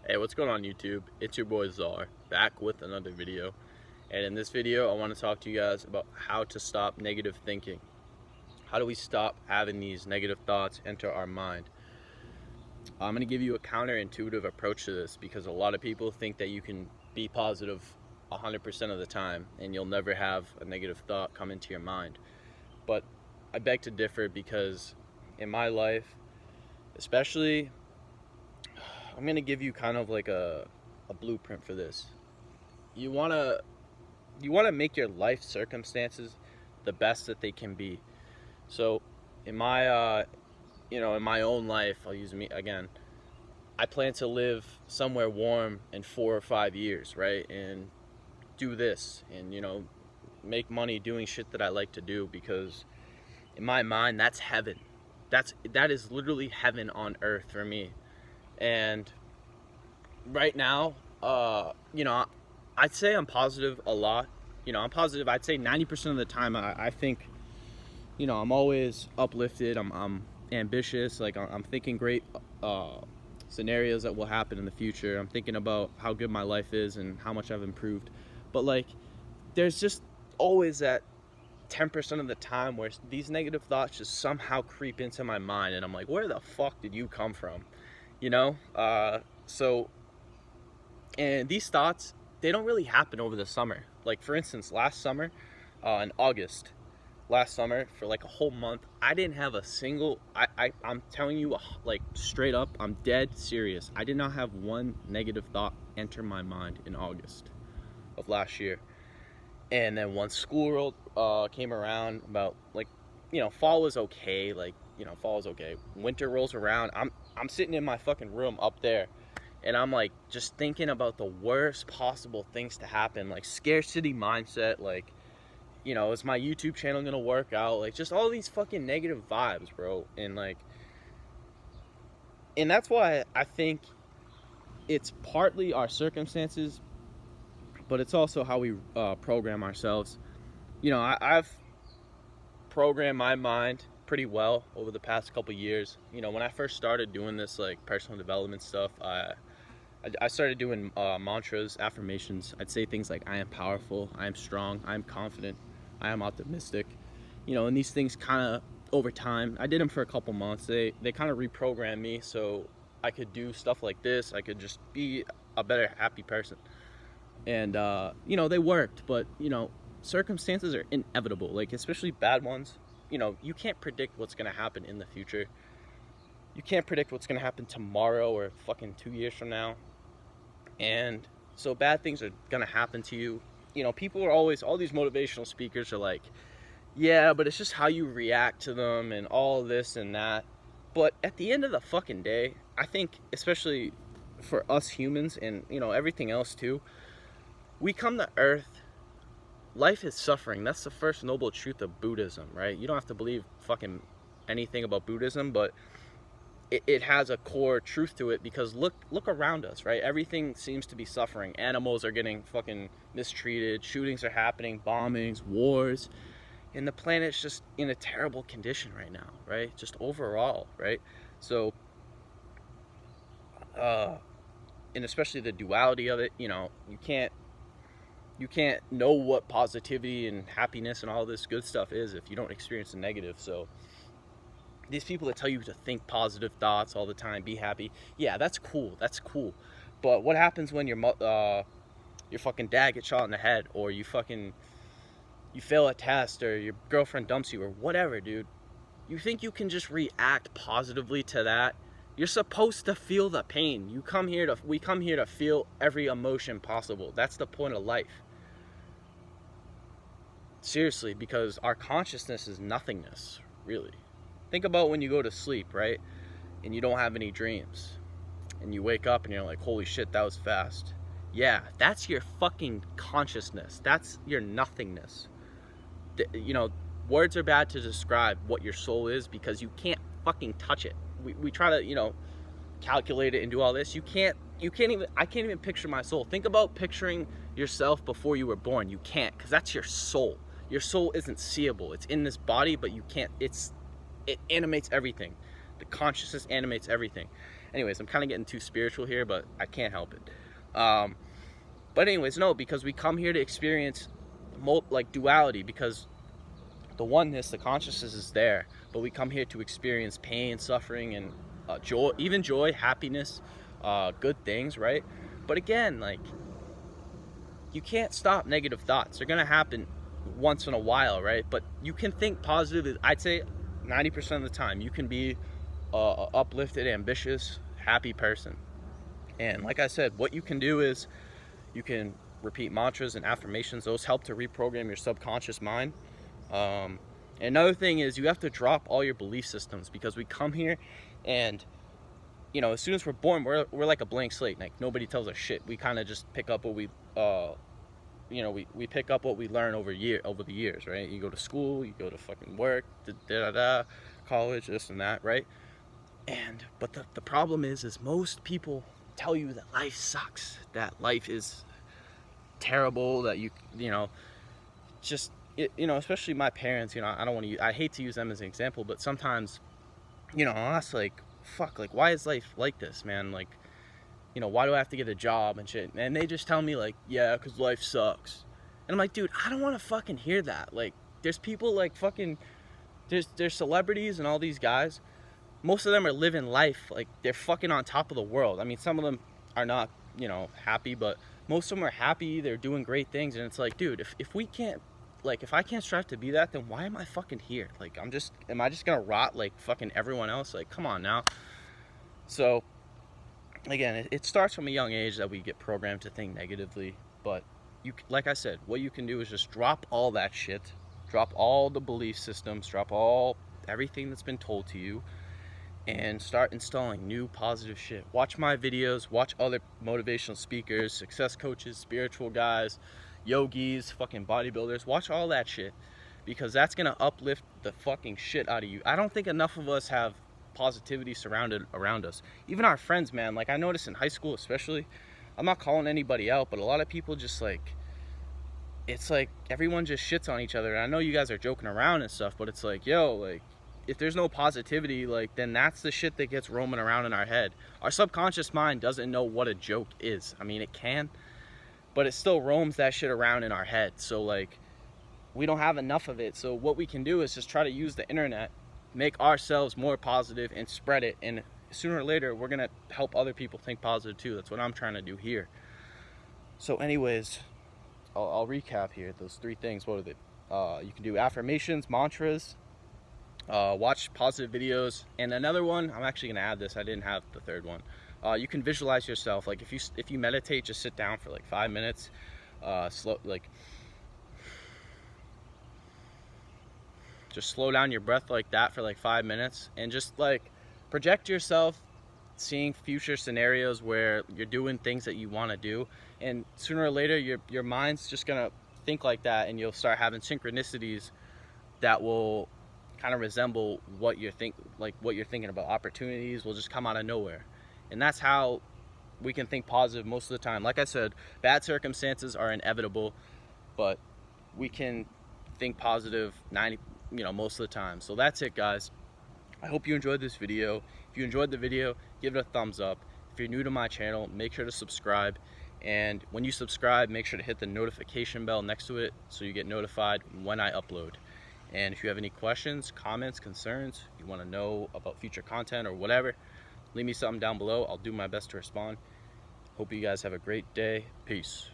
Hey, what's going on YouTube? It's your boy Czar, back with another video. And in this video, I want to talk to you guys about how to stop negative thinking. How do we stop having these negative thoughts enter our mind? I'm going to give you a counterintuitive approach to this because a lot of people think that you can be positive 100% of the time and you'll never have a negative thought come into your mind. But I beg to differ because in my life, especially, I'm going to give you kind of like a blueprint for this. You want to make your life circumstances the best that they can be. So in my in my own life, I'll use me again. I plan to live somewhere warm in 4 or 5 years, right? And do this and make money doing shit that I like to do, because in my mind that's heaven. That is literally heaven on earth for me. And right now, I'd say I'm positive a lot. I'm positive. I'd say 90% of the time. I think, I'm always uplifted. I'm ambitious. Like I'm thinking great scenarios that will happen in the future. I'm thinking about how good my life is and how much I've improved. But like, there's just always that 10% of the time where these negative thoughts just somehow creep into my mind, and I'm like, where the fuck did you come from? And these thoughts, they don't really happen over the summer. Like for instance, last summer, in August, last summer, for like a whole month, I didn't have a single, I'm telling you, like straight up, I'm dead serious. I did not have one negative thought enter my mind in August of last year. And then once school came around, about like, fall was okay. Like, fall is okay. Winter rolls around. I'm sitting in my fucking room up there, and I'm like just thinking about the worst possible things to happen, like scarcity mindset, like, is my YouTube channel gonna work out? Like just all these fucking negative vibes, bro. And that's why I think it's partly our circumstances, but it's also how we program ourselves. I've programmed my mind pretty well over the past couple years. When I first started doing this like personal development stuff, I started doing mantras, affirmations. I'd say things like, I am powerful, I am strong, I am confident, I am optimistic. And these things kind of, over time, I did them for a couple months. They kind of reprogrammed me so I could do stuff like this. I could just be a better, happy person. And, they worked, but, circumstances are inevitable, like especially bad ones. You can't predict what's going to happen in the future. You can't predict what's going to happen tomorrow or fucking 2 years from now. And so bad things are going to happen to you. People are always, all these motivational speakers are like, yeah, but it's just how you react to them and all this and that. But at the end of the fucking day, I think, especially for us humans and, everything else too, we come to earth, life is suffering. That's the first noble truth of Buddhism, right? You don't have to believe fucking anything about Buddhism, but it has a core truth to it, because look around us, right? Everything seems to be suffering. Animals are getting fucking mistreated, shootings are happening, bombings, wars, and the planet's just in a terrible condition right now, right? Just overall, right? So and especially the duality of it, you can't know what positivity and happiness and all this good stuff is if you don't experience the negative. So these people that tell you to think positive thoughts all the time, be happy, yeah, that's cool. But what happens when your fucking dad gets shot in the head, or you fail a test, or your girlfriend dumps you, or whatever, dude? You think you can just react positively to that? You're supposed to feel the pain. We come here to feel every emotion possible. That's the point of life. Seriously, because our consciousness is nothingness, really. Think about when you go to sleep, right? And you don't have any dreams. And you wake up and you're like, holy shit, that was fast. Yeah, that's your fucking consciousness. That's your nothingness. Words are bad to describe what your soul is, because you can't fucking touch it. We try to, calculate it and do all this. I can't even picture my soul. Think about picturing yourself before you were born. You can't, because that's your soul. Your soul isn't seeable. It's in this body, but you can't, it animates everything. The consciousness animates everything. Anyways, I'm kind of getting too spiritual here, but I can't help it. But anyways, no, because we come here to experience like duality, because the oneness, the consciousness is there, but we come here to experience pain, suffering, and joy, even joy, happiness, good things, right? But again, like, you can't stop negative thoughts. They're gonna happen once in a while, right? But you can think positive. I'd say 90% of the time you can be a uplifted, ambitious, happy person. And like I said, what you can do is you can repeat mantras and affirmations. Those help to reprogram your subconscious mind. Another thing is you have to drop all your belief systems, because we come here and, you know, as soon as we're born, we're like a blank slate. Like, nobody tells us shit. We kind of just pick up what we we pick up what we learn over the years, right? You go to school, you go to fucking work, college, this and that, right? But the problem is most people tell you that life sucks, that life is terrible, that especially my parents, I hate to use them as an example, but sometimes, I'll ask, like, fuck, like, why is life like this, man? Like, why do I have to get a job and shit? And they just tell me, like, yeah, because life sucks. And I'm like, dude, I don't want to fucking hear that. Like, there's people like fucking, there's celebrities and all these guys. Most of them are living life, like, they're fucking on top of the world. I mean, some of them are not, happy, but most of them are happy. They're doing great things. And it's like, dude, if we can't, like, if I can't strive to be that, then why am I fucking here? Like, am I just gonna rot like fucking everyone else? Like, come on now. So, again, it starts from a young age that we get programmed to think negatively. But like I said, what you can do is just drop all that shit, drop all the belief systems, drop everything that's been told to you, and start installing new positive shit. Watch my videos, watch other motivational speakers, success coaches, spiritual guys, yogis, fucking bodybuilders. Watch all that shit, because that's gonna uplift the fucking shit out of you. I don't think enough of us have positivity surrounded around us. Even our friends, man. Like, I noticed in high school especially, I'm not calling anybody out, but a lot of people just, like, it's like everyone just shits on each other. And I know you guys are joking around and stuff, but it's like, yo, like, if there's no positivity, like, then that's the shit that gets roaming around in our head. Our subconscious mind doesn't know what a joke is. I mean, it can, but it still roams that shit around in our head. So, like, we don't have enough of it. So what we can do is just try to use the internet, make ourselves more positive, and spread it. And sooner or later, we're gonna help other people think positive too. That's what I'm trying to do here. So anyways, I'll recap here. Those 3 things. What are they? You can do affirmations, mantras, watch positive videos, and another one, I'm actually gonna add this, I didn't have the 3rd one. You can visualize yourself. Like, if you meditate, just sit down for like 5 minutes, just slow down your breath like that for like 5 minutes, and just, like, project yourself seeing future scenarios where you're doing things that you want to do, and sooner or later your mind's just gonna think like that, and you'll start having synchronicities that will kind of resemble what you're thinking about. Opportunities will just come out of nowhere. And that's how we can think positive most of the time. Like I said, bad circumstances are inevitable, but we can think positive most of the time. So that's it, guys. I hope you enjoyed this video. If you enjoyed the video, give it a thumbs up. If you're new to my channel, make sure to subscribe. And when you subscribe, make sure to hit the notification bell next to it so you get notified when I upload. And if you have any questions, comments, concerns, you want to know about future content or whatever, leave me something down below. I'll do my best to respond. Hope you guys have a great day. Peace.